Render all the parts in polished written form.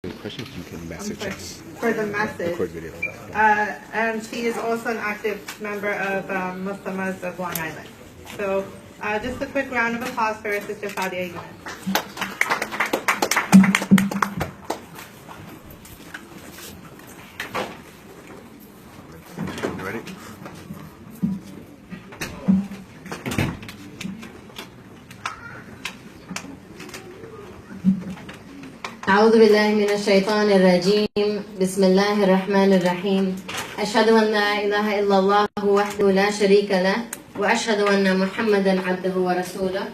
Any questions, you can message us. For the message. Record video. And she is also an active member of Muslimas of Long Island. So just a quick round of applause for Sister Saadia Yunus. Ready? أعوذ بالله من الشيطان الرجيم بسم الله الرحمن الرحيم أشهد أن لا إله إلا الله وحده لا شريك له وأشهد أن محمدا عبده ورسوله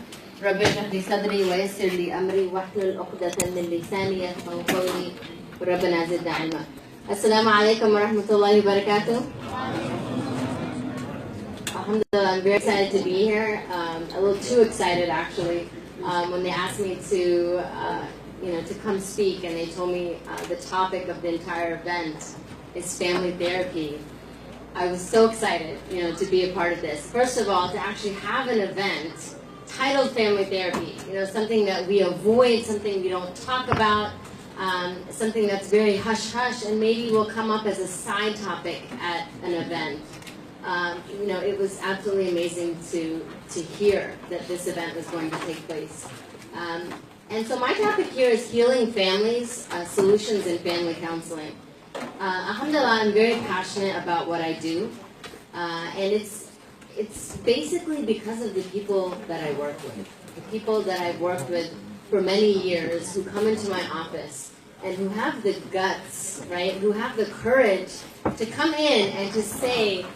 رب اشرح لي صدري ويسر لي أمري واحلل عقدة من لساني يفقهوا قولي وربنا زدنا علما. السلام عليكم ورحمة الله وبركاته. Alhamdulillah, I'm very excited to be here. A little too excited actually. When they asked me to to come speak, and they told me the topic of the entire event is family therapy. I was so excited, to be a part of this. First of all, to actually have an event titled Family Therapy, something that we avoid, something we don't talk about, something that's very hush-hush, and maybe will come up as a side topic at an event. It was absolutely amazing to hear that this event was going to take place. And so my topic here is healing families, solutions in family counseling. Alhamdulillah, I'm very passionate about what I do. And it's basically because of the people that I work with. The people that I've worked with for many years who come into my office and who have the guts, right, who have the courage to come in and to say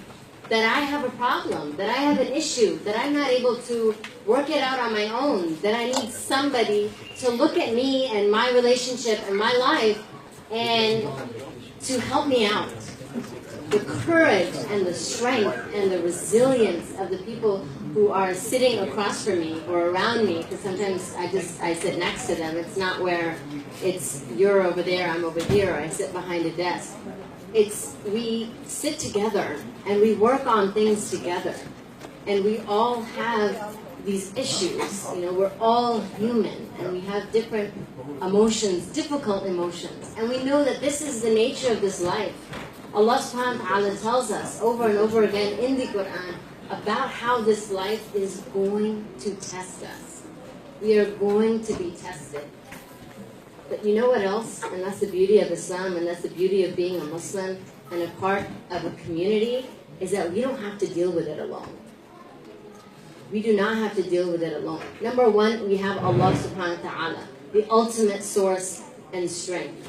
that I have a problem, that I have an issue, that I'm not able to work it out on my own, that I need somebody to look at me and my relationship and my life and to help me out. The courage and the strength and the resilience of the people who are sitting across from me or around me, because sometimes I sit next to them. It's not where it's you're over there, I'm over here, or I sit behind a desk. We sit together and we work on things together, and we all have these issues. We're all human and we have different emotions, difficult emotions, and we know that this is the nature of this life. Allah subhanahu wa ta'ala tells us over and over again in the Quran about how this life is going to test us. We are going to be tested. But you know what else? And that's the beauty of Islam, and that's the beauty of being a Muslim and a part of a community, is that we don't have to deal with it alone. We do not have to deal with it alone. Number one, we have Allah subhanahu wa ta'ala, the ultimate source and strength.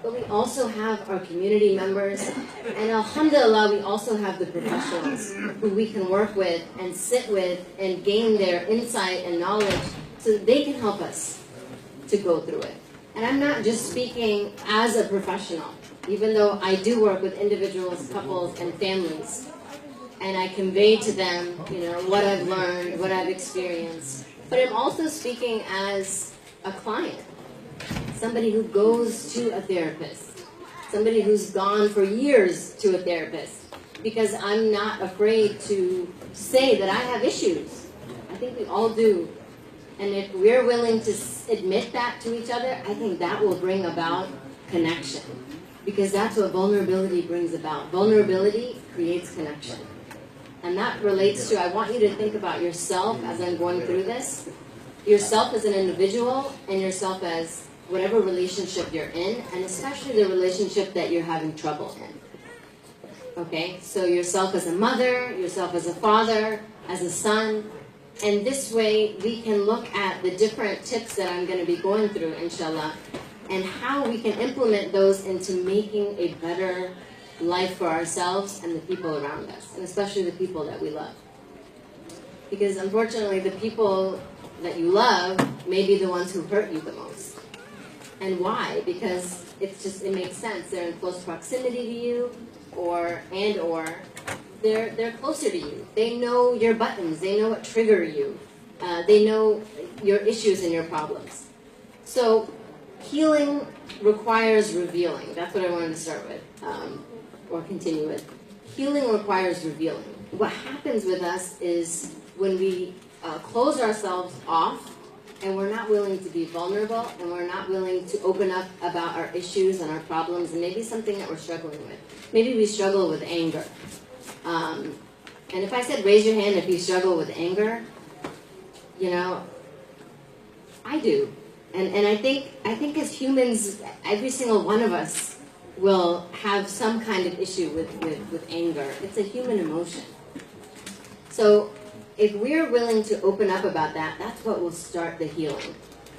But we also have our community members, and alhamdulillah, we also have the professionals who we can work with and sit with and gain their insight and knowledge so that they can help us to go through it. And I'm not just speaking as a professional, even though I do work with individuals, couples, and families. And I convey to them, what I've learned, what I've experienced. But I'm also speaking as a client, somebody who goes to a therapist, somebody who's gone for years to a therapist, because I'm not afraid to say that I have issues. I think we all do. And if we're willing to admit that to each other, I think that will bring about connection. Because that's what vulnerability brings about. Vulnerability creates connection. And that relates to, I want you to think about yourself as I'm going through this. Yourself as an individual, and yourself as whatever relationship you're in, and especially the relationship that you're having trouble in. Okay? So yourself as a mother, yourself as a father, as a son. And this way, we can look at the different tips that I'm going to be going through, inshallah, and how we can implement those into making a better life for ourselves and the people around us, and especially the people that we love. Because unfortunately, the people that you love may be the ones who hurt you the most. And why? Because it makes sense. They're in close proximity to you, or they're closer to you. They know your buttons. They know what trigger you. They know your issues and your problems. So healing requires revealing. That's what I wanted to start with, or continue with. Healing requires revealing. What happens with us is when we close ourselves off and we're not willing to be vulnerable, and we're not willing to open up about our issues and our problems, and maybe something that we're struggling with. Maybe we struggle with anger. And if I said raise your hand if you struggle with anger, you know, I do. And I think as humans, every single one of us will have some kind of issue with anger. It's a human emotion. So if we're willing to open up about that, that's what will start the healing.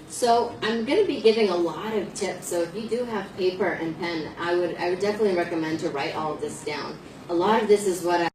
So I'm going to be giving a lot of tips. So if you do have paper and pen, I would definitely recommend to write all of this down. A lot of this is what